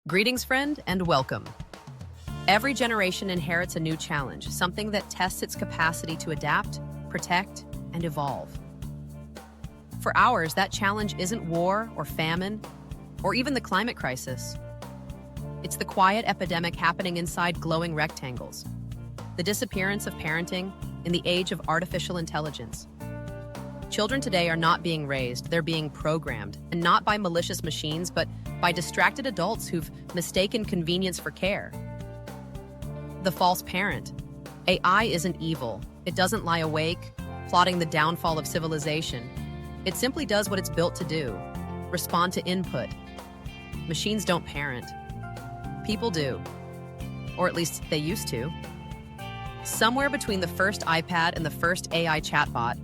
Greetings, friend, and welcome. Every generation inherits a new challenge, something that tests its capacity to adapt, protect, and evolve. For ours, that challenge isn't war or famine, or even the climate crisis. It's the quiet epidemic happening inside glowing rectangles, the disappearance of parenting in the age of artificial intelligence. Children today are not being raised, they're being programmed, and not by malicious machines, but by distracted adults who've mistaken convenience for care. The false parent. AI isn't evil. It doesn't lie awake, plotting the downfall of civilization. It simply does what it's built to do, respond to input. Machines don't parent. People do. Or at least they used to. Somewhere between the first iPad and the first AI chatbot,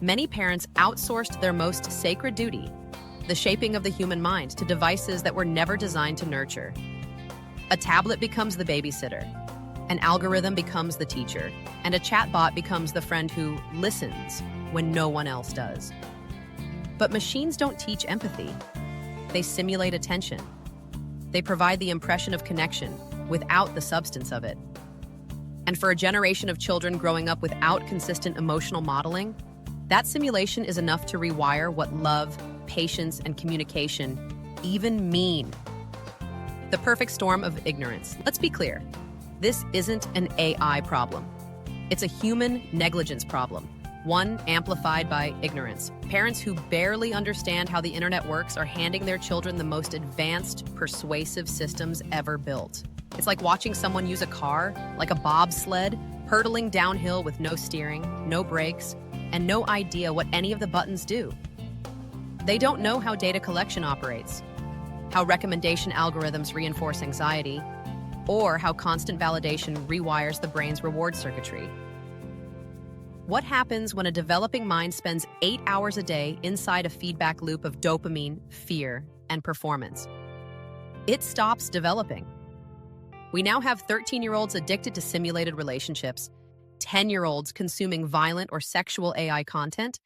many parents outsourced their most sacred duty, the shaping of the human mind, to devices that were never designed to nurture. A tablet becomes the babysitter, an algorithm becomes the teacher, and a chatbot becomes the friend who listens when no one else does. But machines don't teach empathy. They simulate attention. They provide the impression of connection without the substance of it. And for a generation of children growing up without consistent emotional modeling, that simulation is enough to rewire what love, patience, and communication even mean. The perfect storm of ignorance. Let's be clear. This isn't an AI problem. It's a human negligence problem, one amplified by ignorance. Parents who barely understand how the internet works are handing their children the most advanced, persuasive systems ever built. It's like watching someone use a car, like a bobsled, hurtling downhill with no steering, no brakes, and no idea what any of the buttons do. They don't know how data collection operates, how recommendation algorithms reinforce anxiety, or how constant validation rewires the brain's reward circuitry. What happens when a developing mind spends 8 hours a day inside a feedback loop of dopamine, fear, and performance? It stops developing. We now have 13-year-olds addicted to simulated relationships, 10-year-olds consuming violent or sexual AI content,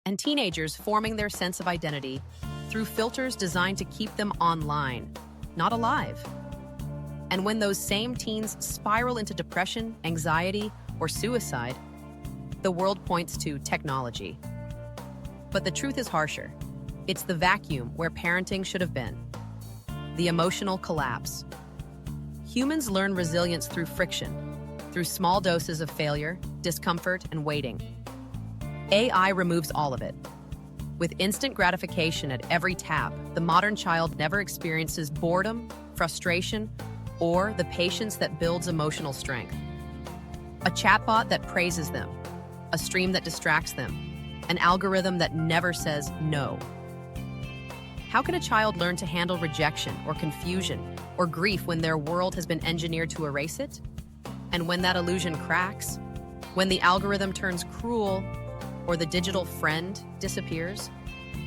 and teenagers forming their sense of identity through filters designed to keep them online, not alive. And when those same teens spiral into depression, anxiety, or suicide, the world points to technology. But the truth is harsher. It's the vacuum where parenting should have been. The emotional collapse. Humans learn resilience through friction, through small doses of failure, discomfort, and waiting. AI removes all of it. With instant gratification at every tap, the modern child never experiences boredom, frustration, or the patience that builds emotional strength. A chatbot that praises them, a stream that distracts them, an algorithm that never says no. How can a child learn to handle rejection or confusion or grief when their world has been engineered to erase it? And when that illusion cracks, when the algorithm turns cruel, or the digital friend disappears,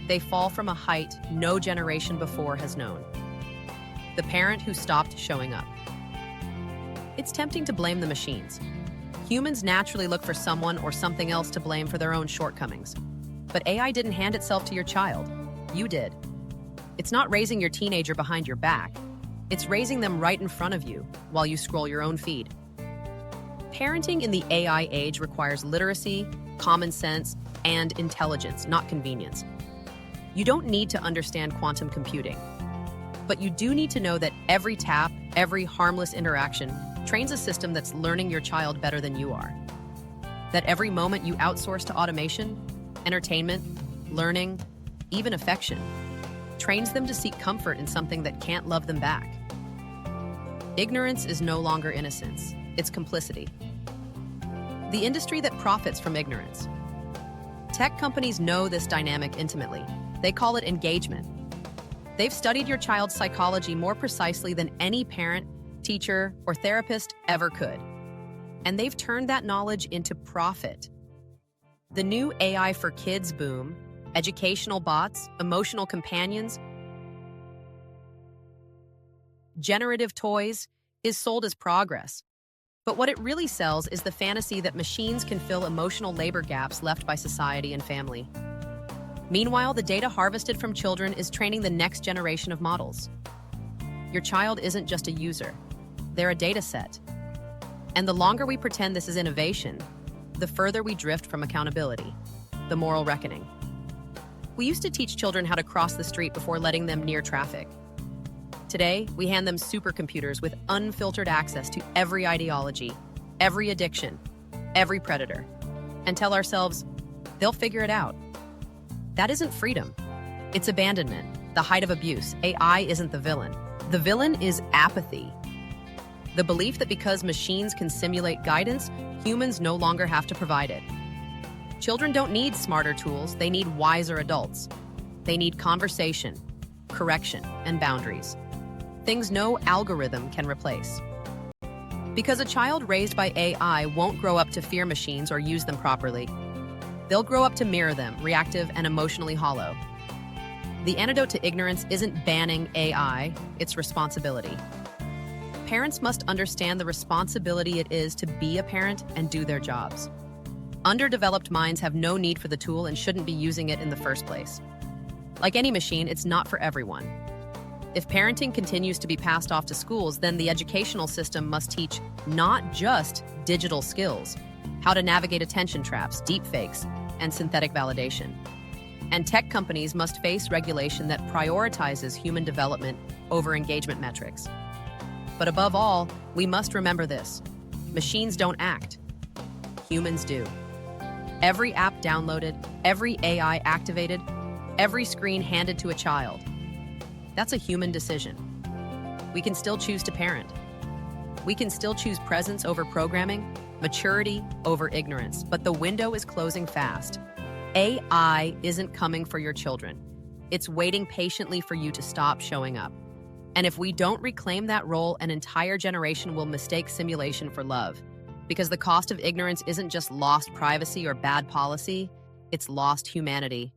they fall from a height no generation before has known. The parent who stopped showing up. It's tempting to blame the machines. Humans naturally look for someone or something else to blame for their own shortcomings. But AI didn't hand itself to your child. You did. It's not raising your teenager behind your back. It's raising them right in front of you while you scroll your own feed. Parenting in the AI age requires literacy, common sense, and intelligence, not convenience. You don't need to understand quantum computing, but you do need to know that every tap, every harmless interaction trains a system that's learning your child better than you are. That every moment you outsource to automation, entertainment, learning, even affection, trains them to seek comfort in something that can't love them back. Ignorance is no longer innocence, it's complicity. The industry that profits from ignorance. Tech companies know this dynamic intimately. They call it engagement. They've studied your child's psychology more precisely than any parent, teacher, or therapist ever could. And they've turned that knowledge into profit. The new AI for kids boom, educational bots, emotional companions, generative toys, is sold as progress. But what it really sells is the fantasy that machines can fill emotional labor gaps left by society and family. Meanwhile, the data harvested from children is training the next generation of models. Your child isn't just a user, they're a data set. And the longer we pretend this is innovation, the further we drift from accountability, the moral reckoning. We used to teach children how to cross the street before letting them near traffic. Today, we hand them supercomputers with unfiltered access to every ideology, every addiction, every predator, and tell ourselves, they'll figure it out. That isn't freedom. It's abandonment, the height of abuse. AI isn't the villain. The villain is apathy. The belief that because machines can simulate guidance, humans no longer have to provide it. Children don't need smarter tools, they need wiser adults. They need conversation, correction, and boundaries. Things no algorithm can replace. Because a child raised by AI won't grow up to fear machines or use them properly. They'll grow up to mirror them, reactive and emotionally hollow. The antidote to ignorance isn't banning AI, it's responsibility. Parents must understand the responsibility it is to be a parent and do their jobs. Underdeveloped minds have no need for the tool and shouldn't be using it in the first place. Like any machine, it's not for everyone. If parenting continues to be passed off to schools, then the educational system must teach not just digital skills, how to navigate attention traps, deepfakes, and synthetic validation. And tech companies must face regulation that prioritizes human development over engagement metrics. But above all, we must remember this: machines don't act, humans do. Every app downloaded, every AI activated, every screen handed to a child, that's a human decision. We can still choose to parent. We can still choose presence over programming, maturity over ignorance, but the window is closing fast. AI isn't coming for your children. It's waiting patiently for you to stop showing up. And if we don't reclaim that role, an entire generation will mistake simulation for love. Because the cost of ignorance isn't just lost privacy or bad policy, it's lost humanity.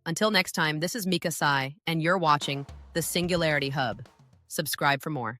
Until next time, this is Mika Sai, and you're watching The Singularity Hub. Subscribe for more.